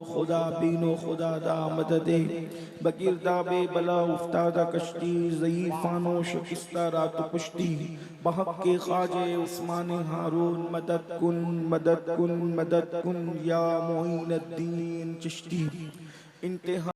خدا بینو خدا دا مددے بگرداب بلا افتادہ کشتی ضعیفانو شکستہ رات پشتی بحق کے خواجہ عثمان ہارون مدد کن مدد کن مدد کن یا معین الدین چشتی انتہا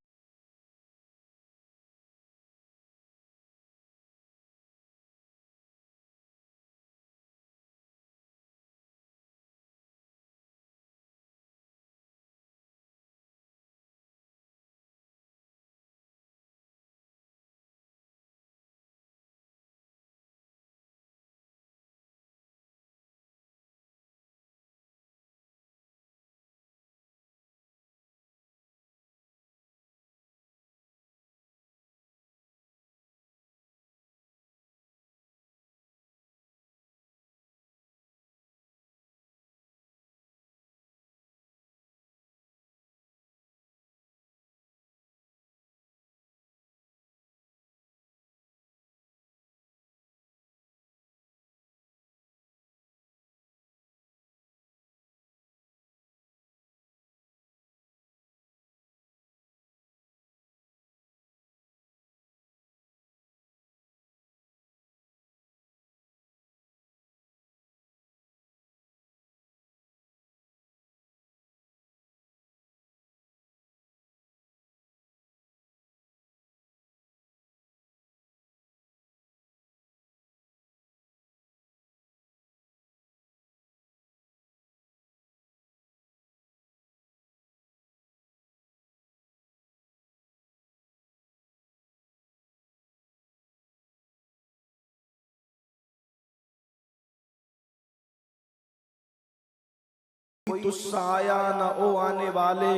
تجھ سا آیا نہ او آنے والے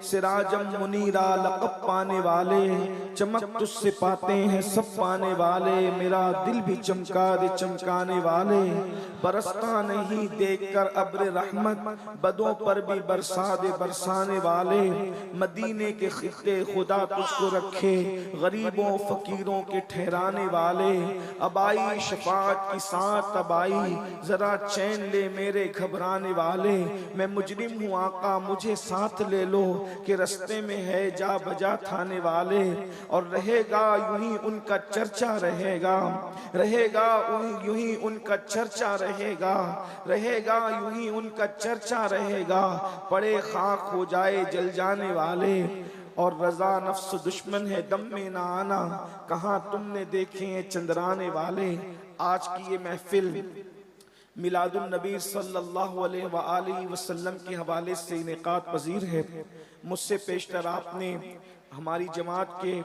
سراجم منیرہ لقب پانے والے چمک تجھ سے پاتے ہیں سب پانے والے میرا دل بھی چمکا دے چمکانے والے برستا نہیں دیکھ کر ابر رحمت بدوں پر بھی برسا دے برسانے والے مدینے کے خطے خدا تجھ کو رکھے غریبوں فقیروں کے ٹھہرانے والے اب آئی شفاعت کی ساتھ اب آئی ذرا چین لے میرے گھبرانے والے میں مجرم ہوں آقا مجھے ساتھ لے لو کہ رستے میں ہے جا بجا تھانے والے اور رہے گا یوں ہی ان کا چرچا رہے گا رہے گا یوں ہی ان کا چرچا رہے گا رہے گا یوں ہی ان کا چرچا رہے گا پڑے خاک ہو جائے جل جانے والے اور رضا نفس دشمن ہے دم میں نہ آنا کہاں تم نے دیکھے ہیں چندرانے والے آج کی یہ محفل میلاد النبی صلی اللہ علیہ وآلہ وسلم کے حوالے سے انعقاد پذیر ہے مجھ سے پیشتر آپ نے ہماری جماعت کے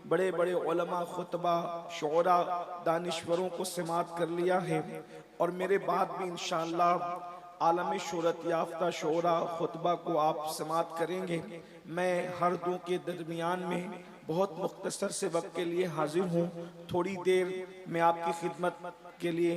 بڑے بڑے علماء خطبہ شعراء دانشوروں کو سماعت کر لیا ہے اور میرے بعد بھی انشاءاللہ عالم شہرت یافتہ شعراء خطبہ کو آپ سماعت کریں گے میں ہر دو کے درمیان میں بہت مختصر سے وقت کے لیے حاضر ہوں تھوڑی دیر میں آپ کی خدمت کے لیے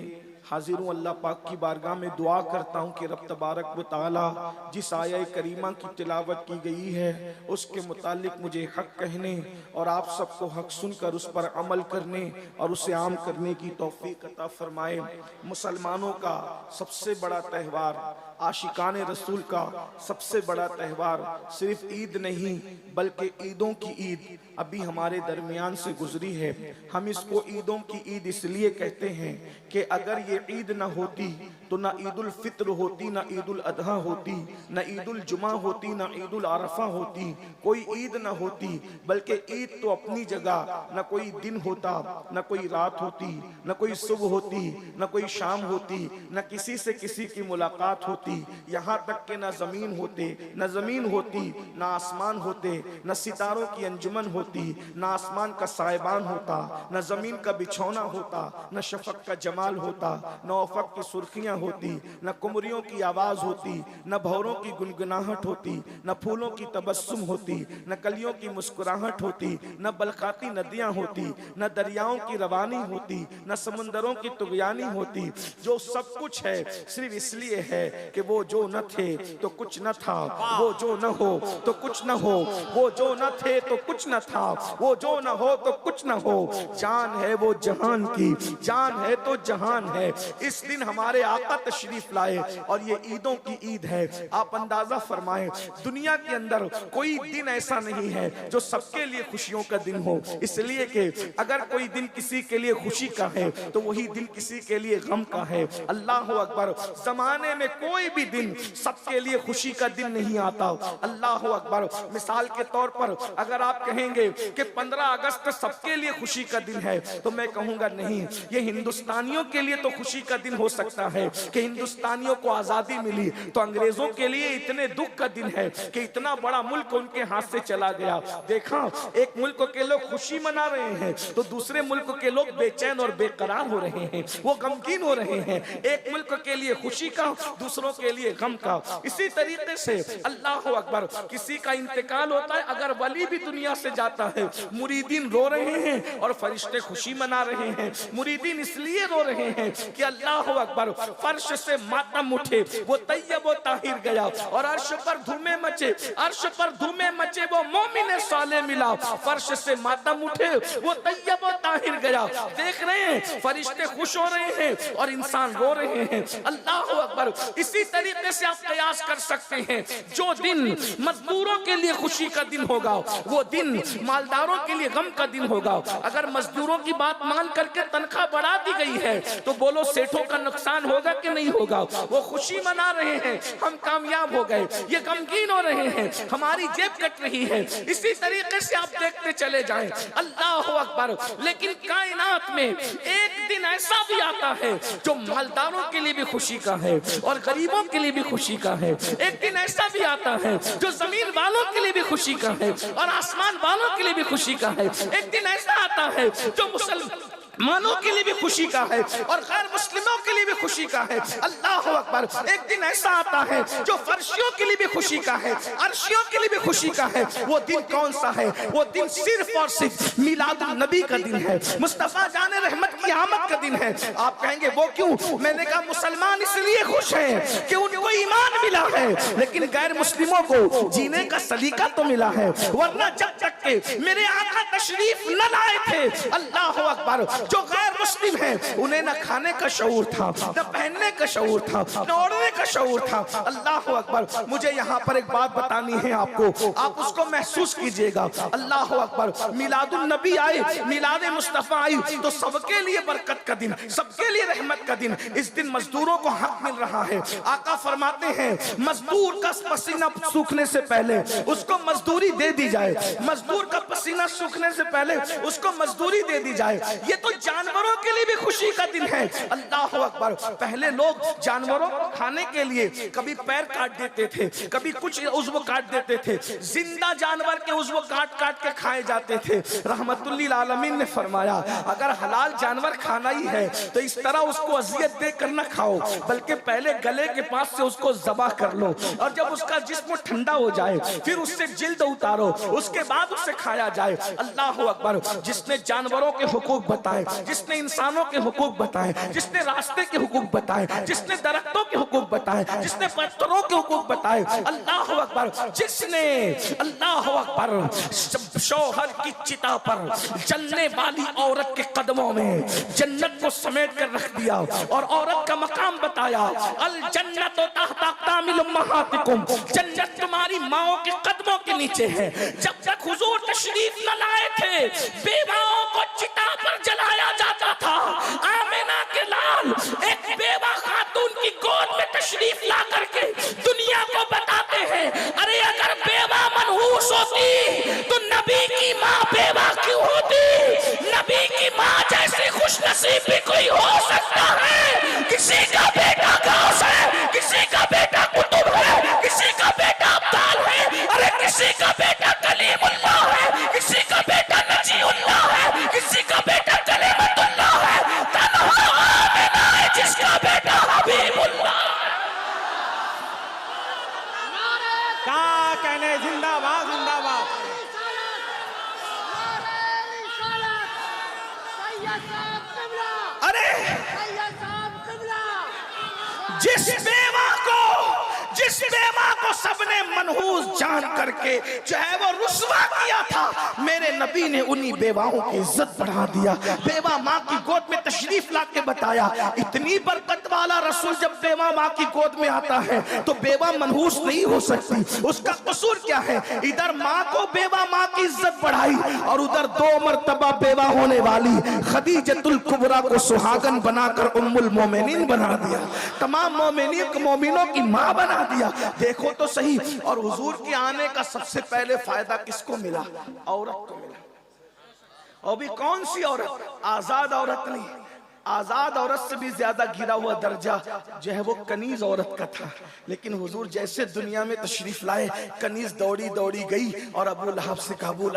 حاضر ہوں اللہ پاک کی بارگاہ میں دعا کرتا ہوں کہ رب تبارک و تعالی جس آیہ کریمہ کی تلاوت کی گئی ہے اس کے متعلق مجھے حق کہنے اور آپ سب کو حق سن کر اس پر عمل کرنے اور اسے عام کرنے کی توفیق عطا فرمائے مسلمانوں کا سب سے بڑا تہوار عاشقان رسول کا سب سے بڑا تہوار صرف عید نہیں بلکہ عیدوں کی عید ابھی ہمارے درمیان سے گزری ہے ہم اس کو عیدوں کی عید اس لیے کہتے ہیں کہ اگر یہ عید نہ ہوتی تو نہ عید الفطر ہوتی نہ عید الاضحیٰ ہوتی نہ عید الجمعہ ہوتی نہ عید العرفہ ہوتی کوئی عید نہ ہوتی بلکہ عید تو اپنی جگہ نہ کوئی دن ہوتا نہ کوئی رات ہوتی نہ کوئی صبح ہوتی نہ کوئی شام ہوتی نہ کسی سے کسی کی ملاقات ہوتی یہاں تک کہ نہ زمین ہوتے نہ زمین ہوتی نہ آسمان ہوتے نہ ستاروں کی انجمن ہوتی نہ آسمان کا سائبان ہوتا نہ زمین کا بچھونا ہوتا نہ شفق کا جمال ہوتا نہ افق کی سرخیاں ہوتی نہ قمریوں کی آواز ہوتی نہ بھوروں کی گنگناہٹ ہوتی نہ پھولوں کی تبسم ہوتی نہ کلیوں کی مسکراہٹ ہوتی نہ بلخاتی ندیاں ہوتی نہ دریاؤں کی روانی ہوتی نہ سمندروں کی طغیانی ہوتی جو سب کچھ ہے صرف اس لیے ہے کہ وہ جو نہ تھے تو کچھ نہ تھا وہ جو نہ ہو تو کچھ نہ ہو وہ جو نہ تھے تو کچھ نہ تھا وہ جو نہ ہو تو کچھ نہ ہو جان ہے وہ جہان کی جان ہے تو جہان ہے اس دن ہمارے آقا آقا تشریف لائے اور یہ عیدوں کی عید ہے. آپ اندازہ فرمائیں دنیا کے اندر کوئی دن ایسا نہیں ہے جو سب کے لیے خوشیوں کا دن ہو، اس لیے کہ اگر کوئی دن کسی کے لیے خوشی کا ہے تو وہی دن کسی کے لیے غم کا ہے. اللہ اکبر. زمانے میں کوئی بھی دن سب کے لیے خوشی کا دن نہیں آتا. اللہ اکبر. مثال کے طور پر اگر آپ کہیں گے کہ 15 اگست سب کے لیے خوشی کا دن ہے تو میں کہوں گا نہیں، یہ ہندوستانیوں کے لیے تو خوشی کا دن ہو سکتا ہے کہ ہندوستانیوں کو آزادی ملی، تو انگریزوں کے لیے اتنے دکھ کا دن ہے کہ اتنا بڑا ملک ان کے ہاتھ سے چلا گیا. دیکھا ایک ملک کے لوگ خوشی منا رہے ہیں تو دوسرے ملک کے لوگ بے چین اور بے قرار ہو رہے ہیں، وہ غمگین ہو رہے ہیں. ایک ملک کے لیے خوشی کا، دوسروں کے لیے غم کا. اسی طریقے سے اللہ اکبر کسی کا انتقال ہوتا ہے، اگر ولی بھی دنیا سے جاتا ہے مریدین رو رہے ہیں اور فرشتے خوشی منا رہے ہیں. مریدین اس لیے رو رہے ہیں کہ اللہ اکبر فرش سے ماتم اٹھے وہ طیب و طاہر گیا، اور عرش پر دھومے مچے، عرش پر دھومے مچے وہ مومن صالح ملا. فرش سے ماتم اٹھے وہ طیب و طاہر گیا. دیکھ رہے ہیں فرشتے خوش ہو رہے ہیں اور انسان رو رہے ہیں. اللہ اکبر. اسی طریقے سے آپ قیاس کر سکتے ہیں جو دن مزدوروں کے لیے خوشی کا دن ہوگا وہ دن مالداروں کے لیے غم کا دن ہوگا. اگر مزدوروں کی بات مان کر کے تنخواہ بڑھا دی گئی ہے تو بولو سیٹھوں کا نقصان ہوگا کہ نہیں ہوگا؟ وہ خوشی منا رہے ہیں ہم کامیاب ہو گئے، یہ غمگین ہو رہے ہیں ہماری جیب کٹ رہی ہے. اسی طریقے سے آپ دیکھتے چلے جائیں. اللہ اکبر. لیکن کائنات میں ایک دن ایسا بھی آتا ہے جو مالداروں کے لیے بھی خوشی کا ہے اور غریبوں کے لیے بھی خوشی کا ہے. ایک دن ایسا بھی آتا ہے جو زمین والوں کے لیے بھی خوشی کا ہے اور آسمان والوں کے لیے بھی خوشی کا ہے. ایک دن ایسا آتا ہے جو مسلمانوں کے لیے بھی خوشی کا ہے اور غیر مسلموں کے لیے بھی خوشی کا ہے. اللہ اکبر. ایک دن ایسا آتا ہے جو فرشیوں کے لیے بھی خوشی کا ہے، عرشیوں کے لیے بھی خوشی کا ہے. وہ دن کون سا ہے؟ وہ دن صرف اور صرف میلاد النبی کا دن ہے، مصطفیٰ جان رحمت کی آمد کا دن ہے. آپ کہیں گے وہ کیوں؟ میں نے کہا مسلمان اس لیے خوش ہیں کہ ان کو ایمان ملا ہے، لیکن غیر مسلموں کو جینے کا سلیقہ تو ملا ہے، ورنہ جب تک کہ میرے آقا تشریف نہ لائے تھے اللہ اکبر جو غیر مسلم ہیں انہیں نہ کھانے کا شعور تھا، نہ پہننے کا شعور تھا، نہ اوڑھنے کا شعور تھا. اللہ اکبر. مجھے یہاں پر ایک بات بتانی ہے آپ کو، آپ اس کو محسوس کیجئے گا. اللہ اکبر. میلاد النبی آئے، میلاد مصطفیٰ آئی تو سب کے لیے برکت کا دن، سب کے لیے رحمت کا دن. اس دن مزدوروں کو حق مل رہا ہے. آقا فرماتے ہیں مزدور کا پسینہ سوکھنے سے پہلے اس کو مزدوری دے دی جائے، مزدور کا پسینہ سوکھنے سے پہلے اس کو مزدوری دے دی جائے. یہ تو جانوروں کے لیے بھی خوشی کا دن ہے. اللہ اکبر. پہلے لوگ جانوروں کو کھانے کے لیے کبھی پیر کاٹ دیتے تھے، کبھی کچھ عضو کاٹ دیتے تھے، زندہ جانور کے عضو کاٹ کاٹ کے کھائے جاتے تھے. رحمت للعالمین نے فرمایا اگر حلال جانور کھانا ہی ہے تو اس طرح اس کو اذیت دے کر نہ کھاؤ، بلکہ پہلے گلے کے پاس سے اس کو ذبح کر لو، اور جب اس کا جسم ٹھنڈا ہو جائے پھر اس سے جلد اتارو، اس کے بعد اسے کھایا جائے. اللہ اکبر. جس نے جانوروں کے حقوق بتائے، جس نے انسانوں کے حقوق بتائے، جس نے راستے کے حقوق بتائے، جس نے درختوں کے حقوق بتائے، جس نے پتھروں کے حقوق بتائے. اللہ اکبر. جس نے اللہ اکبر شوہر کی چتا پر جلنے والی عورت کے قدموں میں جنت کو سمیٹ کر رکھ دیا اور عورت کا مقام بتایا. الجنت تحت اقدام امہاتکم. جنت تمہاری ماؤں کے قدموں کے نیچے ہے. جب تک حضور تشریف نہ لائے تھے بیواؤں کو چتا پر جلایا جاتا تھا. آمینہ کے لال ایک بیوہ خاتون کی گود میں تشریف لا کر کے دنیا کو بتاتے ہیں ارے اگر بیوہ منحوس ہوتی تو نبی کی ماں بیوہ کیوں ہوتی؟ نبی کی ماں جیسے خوش نصیب بھی کوئی ہو سکتا ہے. کسی کا بیٹا غوث ہے، کسی کا بیٹا قطب ہے، کسی کا بیٹا عبدال ہے، ارے کسی کا بیٹا کلیم اللہ ہے، کسی کا بیٹا نجی اللہ ہے، کسی کا بیٹا کلمت اللہ ہے. تنہا آمنہ ہے جس کا بیٹا حبیب اللہ. کیا کہنے؟ زندہ باد زندہ باد. ارے جس بیوہ کو سب نے منحوس جان کر کے جو ہے وہ رسوا کیا تھا، میرے نبی نے انہی بیواؤں کی عزت بڑھا دیا. بیوہ ماں کی گود میں تشریف لا کے بتایا اتنی برکت والا رسول جب بیوہ ماں کی گود میں آتا ہے تو بیوہ منحوس نہیں ہو سکتی. اس کا قصور کیا ہے؟ ادھر ماں کو بیوہ ماں کی عزت بڑھائی اور ادھر 2 مرتبہ بیوہ ہونے والی خدیجۃ الکبریٰ کو سہاگن بنا کر ام المومنین بنا دیا, تمام مومنوں کی ماں بنا دیا. دیکھو تو صحیح. اور حضور کے آنے کا سب سے پہلے فائدہ کس کو ملا؟ عورت کو ملا. اور بھی کون سی عورت؟ آزاد عورت نہیں. آزاد عورت سے بھی زیادہ گرا ہوا درجہ جو ہے وہ کنیز عورت کا تھا. لیکن حضور جیسے دنیا میں تشریف لائے کنیز دوڑی دوڑی گئی اور ابو لہب سے کہا ابو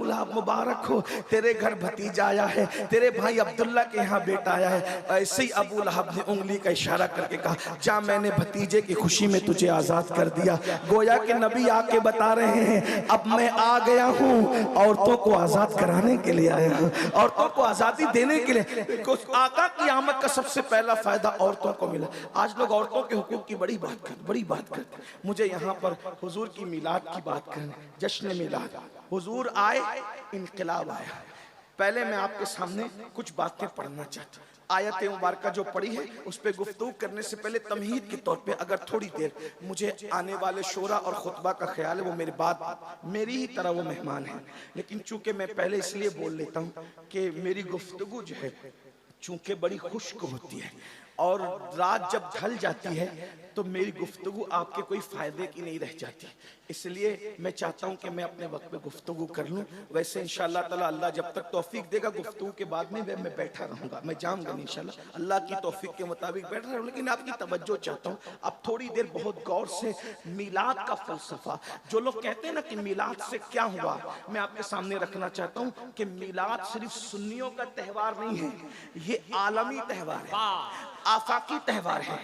لہب مبارک ہو, تیرے گھر بھتیجا آیا ہے, تیرے بھائی عبداللہ کے یہاں بیٹا آیا ہے. ایسے ہی ابو لہب نے انگلی کا اشارہ کر کے کہا جا میں نے بھتیجے کی خوشی میں تجھے آزاد کر دیا. گویا کہ نبی آ کے بتا رہے ہیں اب میں آ گیا ہوں, عورتوں کو آزاد کرانے کے لیے آیا ہوں, عورتوں کو آزادی دینے کے لیے. آقا کی آمد کا سب سے پہلا فائدہ عورتوں کو ملا. آج لوگ عورتوں کے حقوق کی بڑی بات کرتے. مجھے یہاں پر حضور کی میلاد کی بات کرنا, جشن میلاد. حضور آئے, انقلاب آیا. پہلے میں آپ کے سامنے کچھ باتیں پڑھنا چاہتا ہوں. آیت مبارکہ جو پڑھی ہے اس پہ گفتگو کرنے سے پہلے تمہید کے طور پہ اگر تھوڑی دیر مجھے آنے والے شورا اور خطبہ کا خیال ہے وہ میرے بعد میری ہی طرح وہ مہمان ہیں, لیکن چونکہ میں پہلے اس لیے بول لیتا ہوں کہ میری گفتگو جو ہے چونکہ بڑی خشک ہوتی ہے اور رات جب ڈھل جاتی ہے تو میری گفتگو آپ کے کوئی فائدے کی نہیں رہ جاتی. اس لیے میں چاہتا ہوں کہ میں اپنے وقت پہ گفتگو کر لوں. ویسے انشاءاللہ تعالی اللہ جب تک توفیق دے گا گفتگو کے بعد میں بیٹھا رہوں گا, میں جاؤں گا انشاءاللہ اللہ کی توفیق کے مطابق بیٹھا رہوں. لیکن آپ کی توجہ چاہتا ہوں اب تھوڑی دیر بہت غور سے میلاد کا فلسفہ, جو لوگ کہتے ہیں نا کہ میلاد سے کیا ہوا, میں آپ کے سامنے رکھنا چاہتا ہوں کہ میلاد صرف سنیوں کا تہوار نہیں ہے, یہ عالمی تہوار ہے, آفاقی تہوار ہے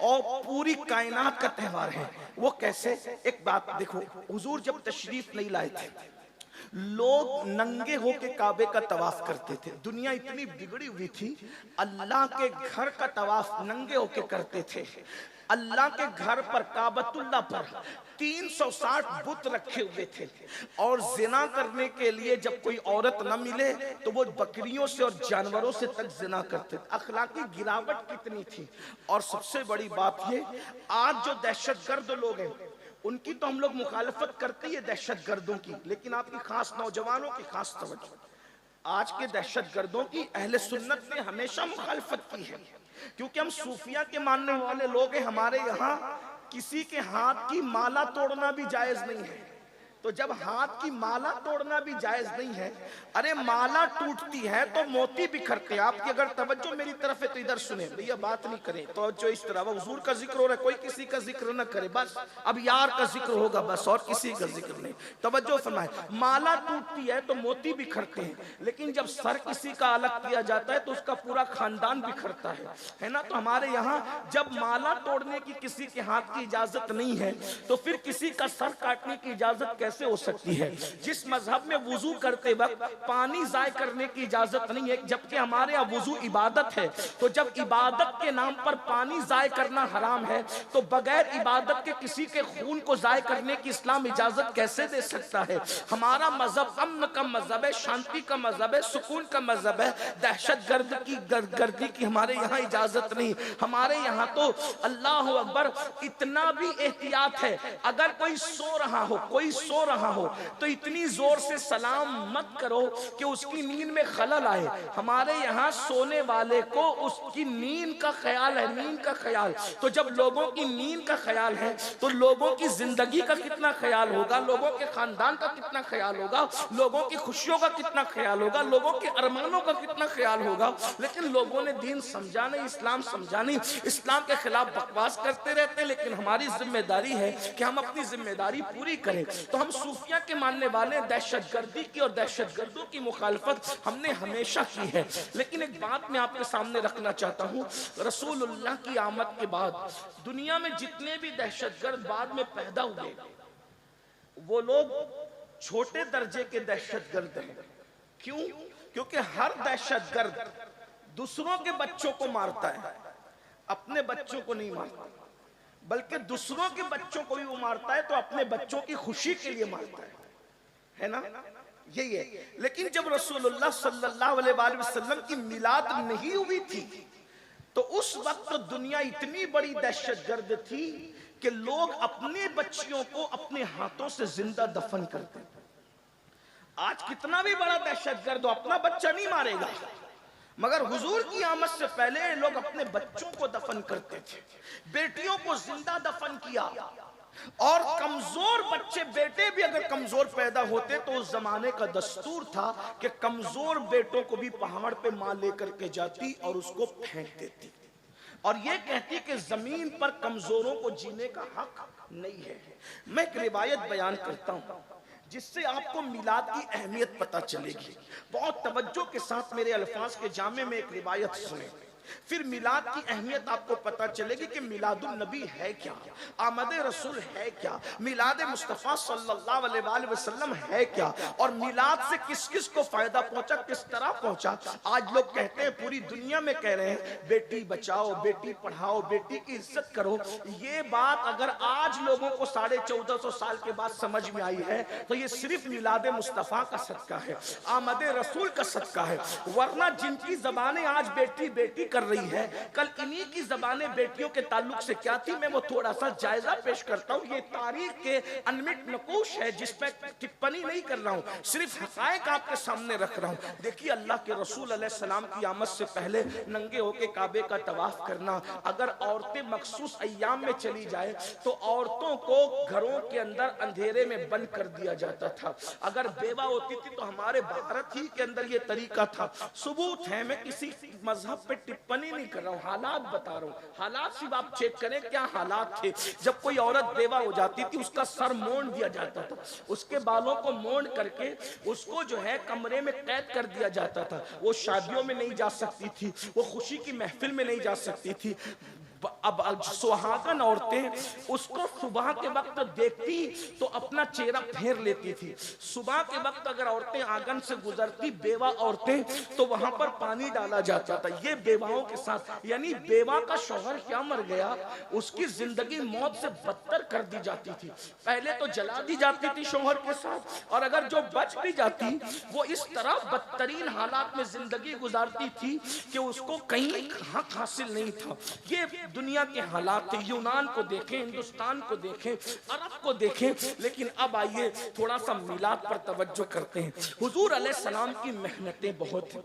اور پوری کائنات کا تہوار ہے. وہ کیسے؟ ایک بات دیکھو, حضور جب تشریف نہیں لائے تھے لوگ ننگے ہو کے کعبے کا طواف کرتے تھے. دنیا اتنی بگڑی ہوئی تھی, اللہ کے گھر کا طواف ننگے ہو کے کرتے تھے. اللہ کے گھر پر کعبۃ اللہ پر 360 بت رکھے ہوئے تھے اور زنا کرنے کے لیے جب کوئی عورت نہ ملے تو وہ بکریوں سے اور جانوروں سے تک زنا کرتے تھے. اخلاقی گراوٹ کتنی تھی. اور سب سے بڑی بات یہ, آج جو دہشت گرد لوگ ہیں ان کی تو ہم لوگ مخالفت کرتے ہیں دہشت گردوں کی, لیکن آپ کی خاص نوجوانوں کی خاص توجہ, آج کے دہشت گردوں کی اہل سنت نے ہمیشہ مخالفت کی ہے کیونکہ ہم صوفیہ کے ماننے والے لوگ ہیں. ہمارے یہاں کسی کے ہاتھ کی مالا توڑنا بھی جائز نہیں ہے. تو جب ہاتھ کی مالا توڑنا بھی جائز نہیں ہے, ارے مالا ٹوٹتی ہے تو موتی بکھرتے. آپ کی اگر توجہ میری طرف ہے تو ادھر سنیں بھئیہ, بات نہیں کریں توجہ اس طرح. حضور کا ذکر ہو رہا ہے, کوئی کسی کا ذکر نہ کرے, بس اب یار کا ذکر ہوگا بس, اور کسی کا ذکر نہیں. توجہ فرمائیں, مالا ٹوٹتی ہے تو موتی بکھرتے ہیں, لیکن جب سر کسی کا الگ کیا جاتا ہے تو اس کا پورا خاندان بکھرتا ہے نا. تو ہمارے یہاں جب مالا توڑنے کی کسی کے ہاتھ کی اجازت نہیں ہے تو پھر کسی کا سر کاٹنے کی اجازت کیسے ہو سکتی ہے؟ جس مذہب میں وضو کرتے وقت پانی ضائع کرنے کی اجازت نہیں ہے, جبکہ ہمارے یہاں وضو عبادت ہے, تو جب عبادت کے نام پر پانی ضائع کرنا حرام ہے تو بغیر عبادت کے کسی کے خون کو ضائع کرنے کی اسلام اجازت کیسے دے سکتا ہے؟ ہمارا مذہب امن کا مذہب ہے, شانتی کا مذہب ہے, سکون کا مذہب ہے. دہشت گردی کی ہمارے یہاں اجازت نہیں. ہمارے یہاں تو اللہ اکبر اتنا بھی احتیاط ہے, اگر کوئی سو رہا ہو تو اتنی زور سے سلام مت کرو کہ اس کی نیند میں خلل آئے. ہمارے یہاں سونے والے کو اس کی نیند کا خیال ہے, نیند کا خیال. تو جب لوگوں کی نیند کا خیال ہے تو لوگوں کی زندگی کا کتنا خیال ہوگا, لوگوں کے خاندان کا کتنا خیال ہوگا, لوگوں کی خوشیوں کا کتنا خیال ہوگا, لوگوں کے ارمانوں کا کتنا خیال ہوگا. لیکن لوگوں نے دین سمجھا نہیں, اسلام سمجھا نہیں, اسلام کے خلاف بکواس کرتے رہتے ہیں. لیکن ہماری ذمہ داری ہے کہ ہم اپنی ذمہ داری پوری کریں. تو ہم صوفیہ کے ماننے والے دہشت گردی کی اور دہشت گردوں کی مخالفت ہم نے ہمیشہ کی ہے. لیکن ایک بات میں آپ کے سامنے رکھنا چاہتا ہوں, رسول اللہ کی آمد کے بعد دنیا میں جتنے بھی دہشت گرد بعد میں پیدا ہوئے وہ لوگ چھوٹے درجے کے دہشت گرد ہیں. کیوں؟ کیونکہ ہر دہشت گرد دوسروں کے بچوں کو مارتا ہے, اپنے بچوں کو نہیں مارتا, بلکہ دوسروں کے بچوں کو بھی وہ مارتا ہے تو اپنے بچوں کی خوشی کے لیے مارتا ہے. ہے نا, یہی ہے. لیکن جب رسول اللہ صلی اللہ علیہ وآلہ وسلم کی میلاد نہیں ہوئی تھی تو اس وقت دنیا اتنی بڑی دہشت گرد تھی کہ لوگ اپنے بچیوں کو اپنے ہاتھوں سے زندہ دفن کرتے. آج کتنا بھی بڑا دہشت گرد ہو اپنا بچہ نہیں مارے گا, مگر حضور کی آمد سے پہلے لوگ اپنے بچوں کو دفن کرتے تھے, بیٹیوں کو زندہ دفن کیا. اور کمزور بچے, بیٹے بھی اگر کمزور پیدا ہوتے تو اس زمانے کا دستور تھا کہ کمزور بیٹوں کو بھی پہاڑ پہ ماں لے کر کے جاتی اور اس کو پھینک دیتی, اور یہ کہتی کہ زمین پر کمزوروں کو جینے کا حق نہیں ہے. میں ایک روایت بیان کرتا ہوں جس سے آپ کو میلاد کی اہمیت پتہ چلے گی. بہت توجہ کے ساتھ میرے الفاظ کے جامع میں ایک روایت سنیں, پھر میلاد کی اہمیت آپ کو پتہ چلے گی کہ میلاد النبی ہے کیا, آمد رسول ہے کیا, میلاد مصطفیٰ صلی اللہ علیہ وآلہ وسلم ہے کیا, اور میلاد سے کس کس کو فائدہ پہنچا, کس طرح پہنچا. آج لوگ کہتے ہیں, پوری دنیا میں کہہ رہے ہیں بیٹی بچاؤ, بیٹی پڑھاؤ, بیٹی کی عزت کرو. یہ بات اگر آج لوگوں کو 1450 سال کے بعد سمجھ میں آئی ہے تو یہ صرف میلاد مصطفیٰ کا صدقہ ہے, آمد رسول کا صدقہ ہے. ورنہ جن کی زبانیں آج بیٹی بیٹی کر رہی ہے, کل انہی کی زبانیں بیٹیوں کے تعلق سے کیا تھی, میں وہ تھوڑا سا جائزہ پیش کرتا ہوں. یہ تاریخ کے انمٹ نقوش ہے جس پہ ٹپنی نہیں کر رہا ہوں, صرف حقائق آپ کے سامنے رکھ رہا ہوں. دیکھیے اللہ کے رسول علیہ السلام کی آمد سے پہلے ننگے ہو کے کعبے کا طواف کرنا, اگر عورتیں مخصوص ایام میں چلی جائے تو عورتوں کو گھروں کے اندر اندھیرے میں بند کر دیا جاتا تھا. اگر بیوہ ہوتی تھی تو ہمارے بھارت ہی کے اندر یہ طریقہ تھا. ثبوت ہے, میں کسی مذہب پہ ٹپنی نہیں کر رہا ہوں, حالات بتا رہا ہوں. حالات صرف آپ چیک کریں کیا حالات تھے. جب کوئی عورت بیوہ ہو جاتی تھی اس کا سر مونڈ دیا جاتا تھا, اس کے بالوں کو مونڈ کر کے اس کو جو ہے کمرے میں قید کر دیا جاتا تھا. وہ شادیوں میں نہیں جا سکتی تھی, وہ خوشی کی محفل میں نہیں جا سکتی تھی. اب سہاگن عورتیں اس کو صبح کے وقت دیکھتی تو اپنا چہرہ پھیر لیتی تھی. صبح کے وقت اگر عورتیں آنگن سے گزرتی بیوہ عورتیں تو وہاں پر پانی ڈالا جاتا تھا. یہ بیواؤں کے ساتھ, یعنی بیوہ کا شوہر کیا مر گیا اس کی زندگی موت سے بدتر کر دی جاتی تھی. پہلے تو جلا دی جاتی تھی شوہر کے ساتھ, اور اگر جو بچ بھی جاتی وہ اس طرح بدترین حالات میں زندگی گزارتی تھی کہ اس کو کہیں حق حاصل نہیں تھا. یہ دنیا کے حالات تھے. یونان کو دیکھیں, ہندوستان کو دیکھیں, عرب کو دیکھیں. لیکن اب آئیے تھوڑا سا میلاد پر توجہ کرتے ہیں. حضور علیہ السلام کی محنتیں بہت ہیں,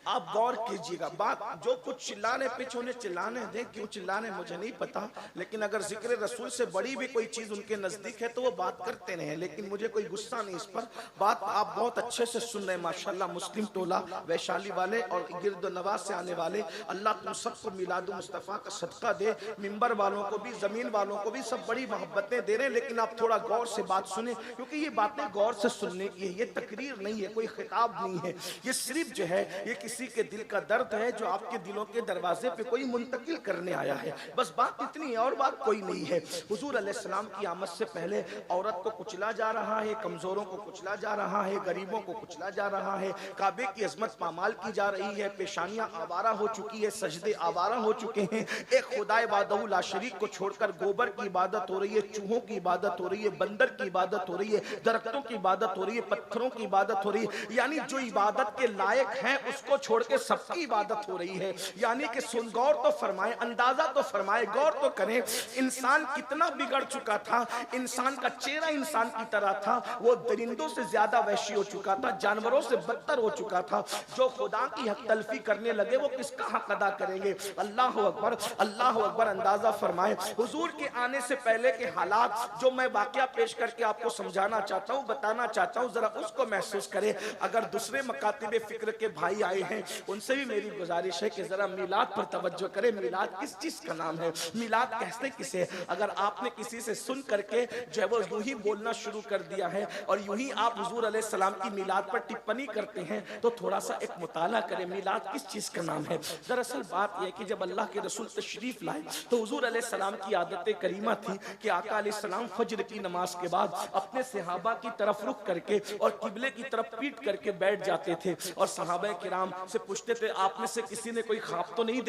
آپ غور کیجئے گا. بات جو کچھ چلانے پیچھے انہیں چلانے دیں, کیوں چلانے مجھے نہیں پتا, لیکن اگر ذکر رسول سے بڑی بھی کوئی چیز ان کے نزدیک ہے تو وہ بات کرتے رہیں, لیکن مجھے کوئی غصہ نہیں اس پر. بات آپ بہت اچھے سے سن رہے ہیں ماشاءاللہ. مسلم ٹولہ ویشالی والے اور گرد و نواح سے آنے والے, اللہ تم سب کو میلاد مصطفیٰ کا صدقہ دے. منبر والوں کو بھی, زمین والوں کو بھی, سب بڑی محبتیں دے رہے ہیں, لیکن آپ تھوڑا غور سے بات سنیں کیونکہ یہ باتیں غور سے سننے کی ہے. یہ تقریر نہیں ہے, کوئی خطاب نہیں ہے, یہ صرف جو ہے یہ کسی کے دل کا درد ہے جو آپ کے دلوں کے دروازے پہ کوئی منتقل کرنے آیا ہے. بس بات اتنی ہے اور بات کوئی نہیں ہے. حضور علیہ السلام کی آمد سے پہلے عورت کو کچلا جا رہا ہے, کمزوروں کو کچلا جا رہا ہے, غریبوں کو کچلا جا رہا ہے, کعبے کی عظمت پامال کی جا رہی ہے, پیشانیاں آوارہ ہو چکی ہے, سجدے آوارہ ہو چکے ہیں. ایک خدائے وحدہ لا شریک کو چھوڑ کر گوبر کی عبادت ہو رہی ہے, چوہوں کی عبادت ہو رہی ہے, بندر کی عبادت ہو رہی ہے, درختوں کی عبادت ہو رہی ہے, پتھروں کی عبادت ہو رہی ہے. یعنی جو عبادت کے لائق ہیں اس کو چھوڑ کے سب کی عبادت ہو رہی ہے. یعنی کہ سن, غور تو فرمائیں, اندازہ تو فرمائیں, غور تو کریں. انسان کتنا بگڑ چکا تھا, انسان کا چہرہ انسان کی طرح تھا, وہ درندوں سے زیادہ وحشی ہو چکا تھا, جانوروں سے بدتر ہو چکا تھا. جو خدا کی حق تلفی کرنے لگے وہ کس کا حق ادا کریں گے. اللہ اکبر, اللہ اکبر. اندازہ فرمائیں حضور کے آنے سے پہلے کے حالات جو میں واقعہ پیش کر کے آپ کو سمجھانا چاہتا ہوں, بتانا چاہتا ہوں, ذرا اس کو محسوس کریں. اگر دوسرے مکاتب فکر کے بھائی آئے ہیں ان سے بھی میری گزارش ہے کہ ذرا میلاد پر توجہ کریں. میلاد کس چیز کا نام ہے, میلاد کہتے کسے. اگر آپ نے کسی سے سن کر کے جو ہے وہ یوں ہی بولنا شروع کر دیا ہے اور یوں ہی آپ حضور علیہ السلام کی میلاد پر ٹپنی کرتے ہیں تو تھوڑا سا ایک مطالعہ کریں, میلاد کس چیز کا نام ہے. دراصل بات یہ کہ جب اللہ کے رسول تشریف لائے تو حضور علیہ السلام کی عادت کریمہ تھی کہ آقا علیہ السلام فجر کی نماز کے بعد اپنے صحابہ کی طرف رخ کر کے اور قبلے کی طرف پیٹ کر کے بیٹھ جاتے تھے اور صحابہ کرام سے پوچھتے تھے, آپ میں سے کسی نے کوئی خواب تو نہیں دیکھا؟